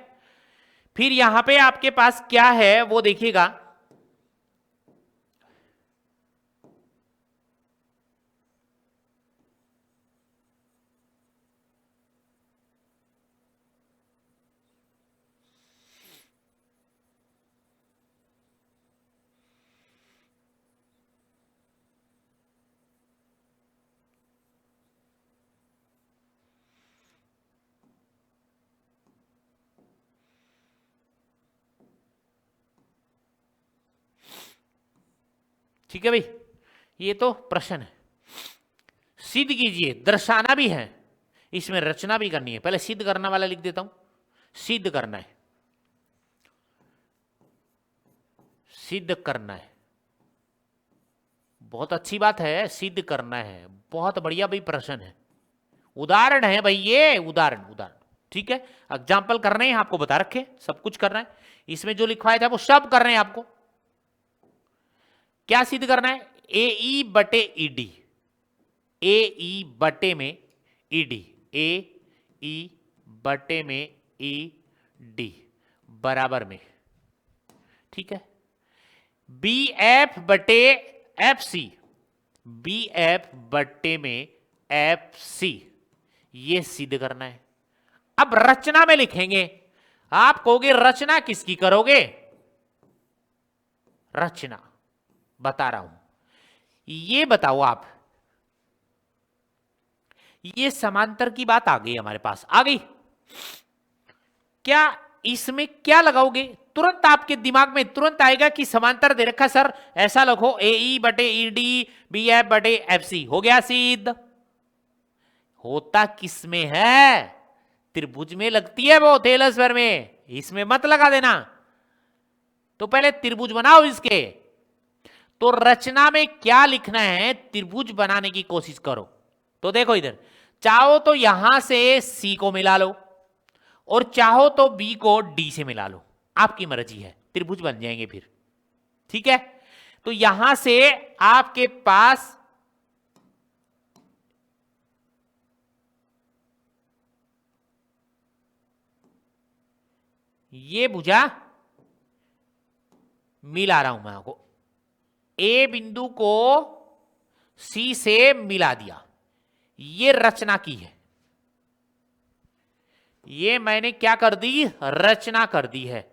फिर यहां पे आपके पास क्या है वो देखिएगा, ठीक है भाई, ये तो प्रश्न है, सिद्ध कीजिए, दर्शाना भी है, इसमें रचना भी करनी है, पहले सिद्ध करना वाला लिख देता हूं, सिद्ध करना है, सिद्ध करना है, बहुत अच्छी बात है, सिद्ध करना है, बहुत बढ़िया भाई प्रश्न है, उदाहरण है भाई, ये उदाहरण उदाहरण, ठीक है, एग्जाम्पल करने हैं, आपको बता रखे, सब कुछ करना है, इसमें जो लिखवाया था वो सब कर रहे हैं आपको। क्या सिद्ध करना है, ए ई बटे ई डी, ए ई बटे में ई डी, ए ई बटे में ई डी बराबर में, ठीक है, बी एफ बटे एफ सी, बी एफ बटे में एफ सी, ये सिद्ध करना है। अब रचना में लिखेंगे, आप कहोगे रचना किसकी करोगे, रचना बता रहा हूं, ये बताओ आप, ये समांतर की बात आ गई हमारे पास, आ गई, क्या इसमें क्या लगाओगे, तुरंत आपके दिमाग में तुरंत आएगा कि समांतर दे रखा सर, ऐसा लिखो ए ई बटे ई डी बी एफ बटे एफ सी, हो गया सिद्ध। होता किसमें है, त्रिभुज में लगती है वो, टेलर स्क्वायर में, इसमें मत लगा देना, तो पहले त्रिभुज बनाओ इसके, तो रचना में क्या लिखना है, त्रिभुज बनाने की कोशिश करो। तो देखो इधर, चाहो तो यहां से सी को मिला लो, और चाहो तो बी को डी से मिला लो, आपकी मर्जी है, त्रिभुज बन जाएंगे फिर, ठीक है। तो यहां से आपके पास ये भुजा मिला रहा हूं मैं आपको, ए बिंदु को सी से मिला दिया, ये रचना की है, ये मैंने क्या कर दी, रचना कर दी है,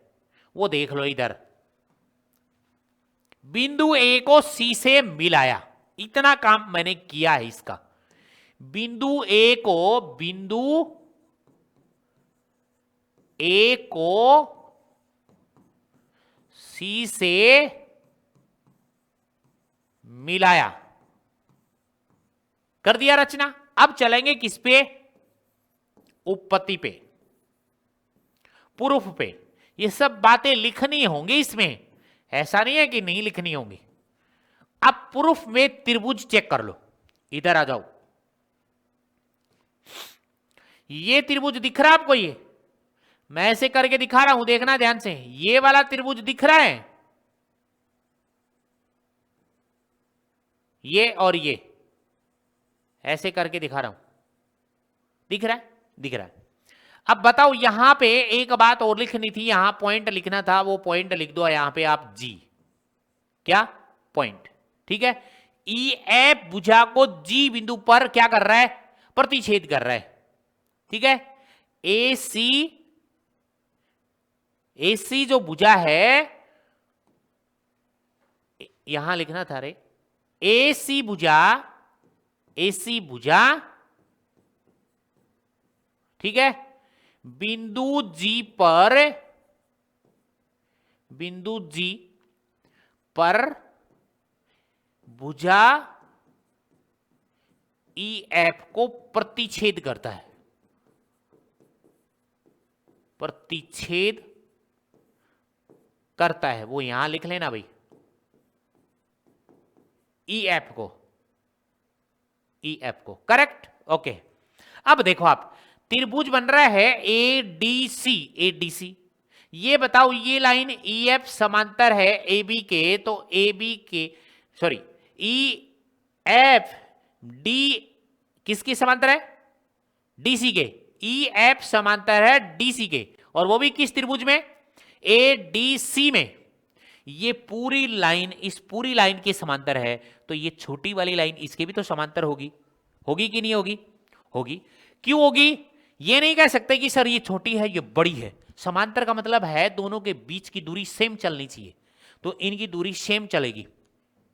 वो देख लो इधर, बिंदु ए को सी से मिलाया, इतना काम मैंने किया है इसका, बिंदु ए को सी से मिलाया, कर दिया रचना। अब चलेंगे किस पे, उपपत्ति पे, प्रूफ पे, ये सब बातें लिखनी होंगी इसमें, ऐसा नहीं है कि नहीं लिखनी होंगी। अब प्रूफ में त्रिभुज चेक कर लो, इधर आ जाओ, ये त्रिभुज दिख रहा है आपको, ये मैं ऐसे करके दिखा रहा हूं, देखना ध्यान से, ये वाला त्रिभुज दिख रहा है, ये और ये ऐसे करके दिखा रहा हूं, दिख रहा है, दिख रहा है। अब बताओ यहां पे एक बात और लिखनी थी, यहां पॉइंट लिखना था, वो पॉइंट लिख दो यहां पे आप जी, क्या पॉइंट, ठीक है। ई एफ भुजा को जी बिंदु पर क्या कर रहा है, प्रतिच्छेद कर रहा है, ठीक है। ए सी जो भुजा है, यहां लिखना था रे, ए सी भुजा, ठीक है, बिंदु जी पर बिंदु जी पर भुजा ई एफ को प्रतिच्छेद करता है, प्रतिच्छेद करता है, वो यहां लिख लेना भाई, ई एफ को, ई एफ को, करेक्ट, ओके। अब देखो आप, त्रिभुज बन रहा है A D C, A D C. ये बताओ ये लाइन ई एफ समांतर है ए बी के, तो ए बी के सॉरी ई एफ डी किसके समांतर है? डीसी के। ई एफ समांतर है डीसी के, और वो भी किस त्रिभुज में? ए डी सी में। ये पूरी लाइन इस पूरी लाइन के समांतर है, तो ये छोटी वाली लाइन इसके भी तो समांतर होगी, होगी कि नहीं होगी? होगी। क्यों होगी? ये नहीं कह सकते कि सर ये छोटी है ये बड़ी है। समांतर का मतलब है दोनों के बीच की दूरी सेम चलनी चाहिए, तो इनकी दूरी सेम चलेगी,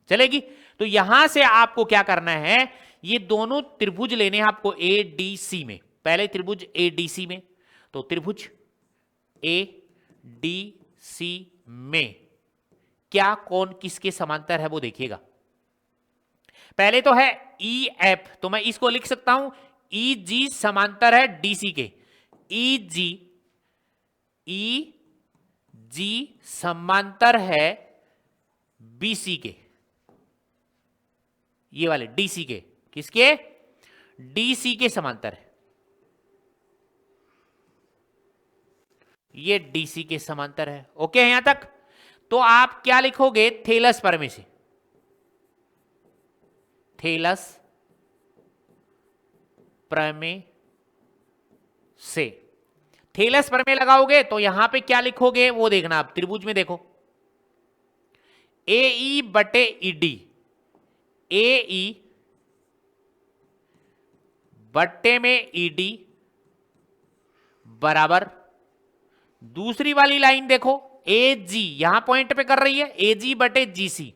चलेगी। तो यहां से आपको क्या करना है, ये दोनों त्रिभुज लेने हैं आपको ए डी सी में। पहले त्रिभुज ए डी सी में, तो त्रिभुज ए डी सी में क्या कौन किसके समांतर है वो देखिएगा। पहले तो है ई एफ, तो मैं इसको लिख सकता हूं ई जी समांतर है डीसी के, ई जी समांतर है बीसी के, ये वाले डीसी के, किसके? डीसी के समांतर है, ये डीसी के समांतर है। ओके है यहां तक? तो आप क्या लिखोगे? थेलस प्रमेय से, थेलस प्रमेय से थेलस प्रमेय लगाओगे तो यहां पे क्या लिखोगे वो देखना आप। त्रिभुज में देखो, ए ई बटे ई डी, ए ई बट्टे में ई डी बराबर, दूसरी वाली लाइन देखो ए जी, यहां पॉइंट पे कर रही है, ए जी बटे जी सी,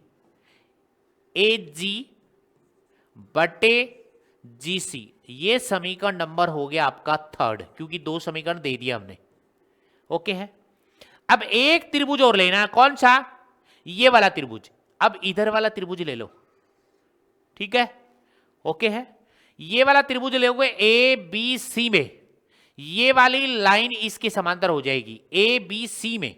ए जी बटे जी सी। ये समीकरण नंबर हो गया आपका थर्ड, क्योंकि दो समीकरण दे दिया हमने। ओके है। अब एक त्रिभुज और लेना है, कौन सा? ये वाला त्रिभुज। अब इधर वाला त्रिभुज ले लो, ठीक है? ओके है। ये वाला त्रिभुज लोगे ए बी सी में, ये वाली लाइन इसके समांतर हो जाएगी ए बी सी में,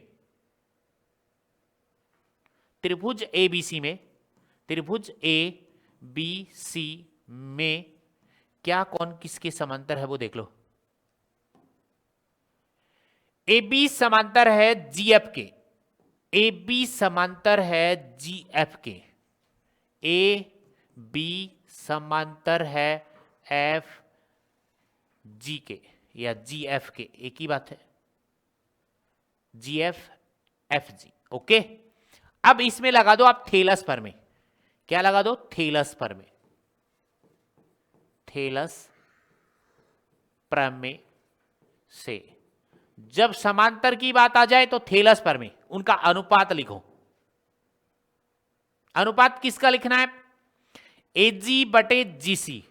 त्रिभुज ए बी सी में, त्रिभुज ए बी सी में क्या कौन किसके समांतर है वो देख लो। ए बी समांतर है जी एफ के, ए बी समांतर है जी एफ के, ए बी समांतर है एफ जी के या जी एफ के, एक ही बात है, जी एफ एफ जी। ओके। अब इसमें लगा दो आप थेलस प्रमेय। क्या लगा दो? थेलस प्रमेय, थेलस प्रमेय से जब समांतर की बात आ जाए तो थेलस प्रमेय, उनका अनुपात लिखो। अनुपात किसका लिखना है? ए जी बटे जी सी,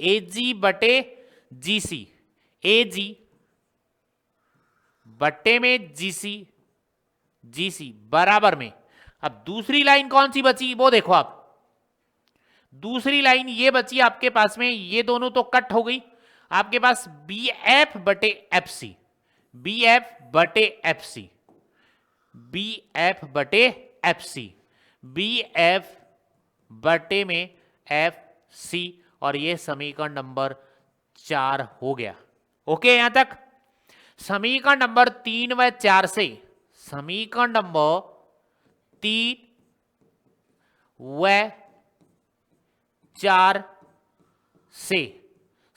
ए जी बटे जी सी, ए जी बट्टे में जी सी, जी सी बराबर में। अब दूसरी लाइन कौन सी बची वो देखो आप। दूसरी लाइन ये बची आपके पास में, ये दोनों तो कट हो गई, आपके पास बी एफ बटे एफ सी, बी एफ बटे एफ सी, बी एफ बटे एफ सी, बी एफ बटे में एफ सी, और ये समीकरण नंबर 4 हो गया। ओके यहां तक? समीकरण नंबर 3 व 4 से, समीकरण नंबर 3 व 4 से,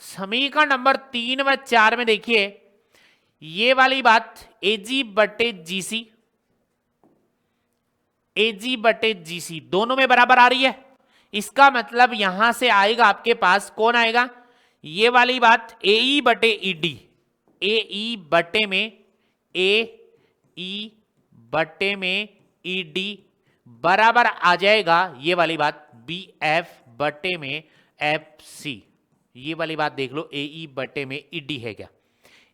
समीकरण नंबर 3 व 4 में देखिए ये वाली बात ए जी बटे जी सी, ए जी बटे जी सी दोनों में बराबर आ रही है। इसका मतलब यहां से आएगा आपके पास, कौन आएगा? ये वाली बात ए ई बटे ई डी, ए ई बटे में ए ई बटे में ई डी बराबर आ जाएगा ये वाली बात बी एफ बटे में एफ सी। ये वाली बात देख लो, ए ई बटे में ई डी है क्या?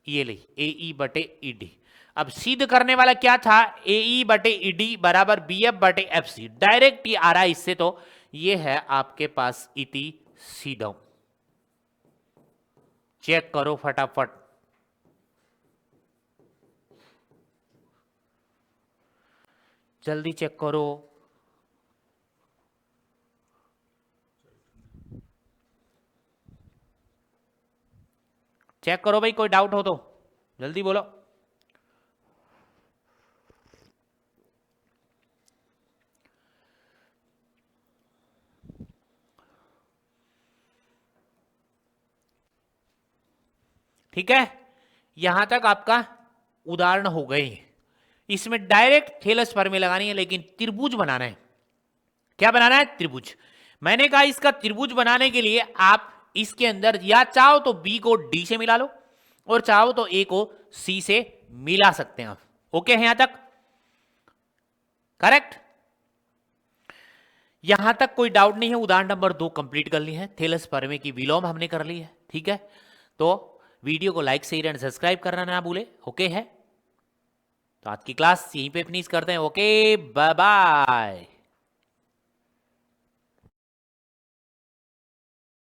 ये ले ए ई बटे ई डी। अब सिद्ध करने वाला क्या था, AE बटे ED बराबर BF बटे FC, डायरेक्ट ही आ रहा है इससे, तो ये है आपके पास इति सीधम। चेक करो फटाफट, जल्दी चेक करो। चेक करो भाई, कोई डाउट हो तो जल्दी बोलो। ठीक है, यहां तक आपका उदाहरण हो गए। इसमें डायरेक्ट थेलस फॉर्मूला लगानी है, लेकिन त्रिभुज बनाना है। क्या बनाना है? त्रिभुज। मैंने कहा इसका त्रिभुज बनाने के लिए आप इसके अंदर या चाहो तो B को D से मिला लो, और चाहो तो A को C से मिला सकते हैं आप। ओके है यहां तक? करेक्ट? यहां तक कोई डाउट नहीं है। उदाहरण नंबर 2 कंप्लीट कर ली है, थेलस फॉर्मूले की विलोम हमने कर ली है। ठीक है, तो वीडियो को लाइक शेयर एंड सब्सक्राइब करना ना भूले। ओके है, तो आज की क्लास यहीं पे फिनिश करते हैं। Okay, bye bye.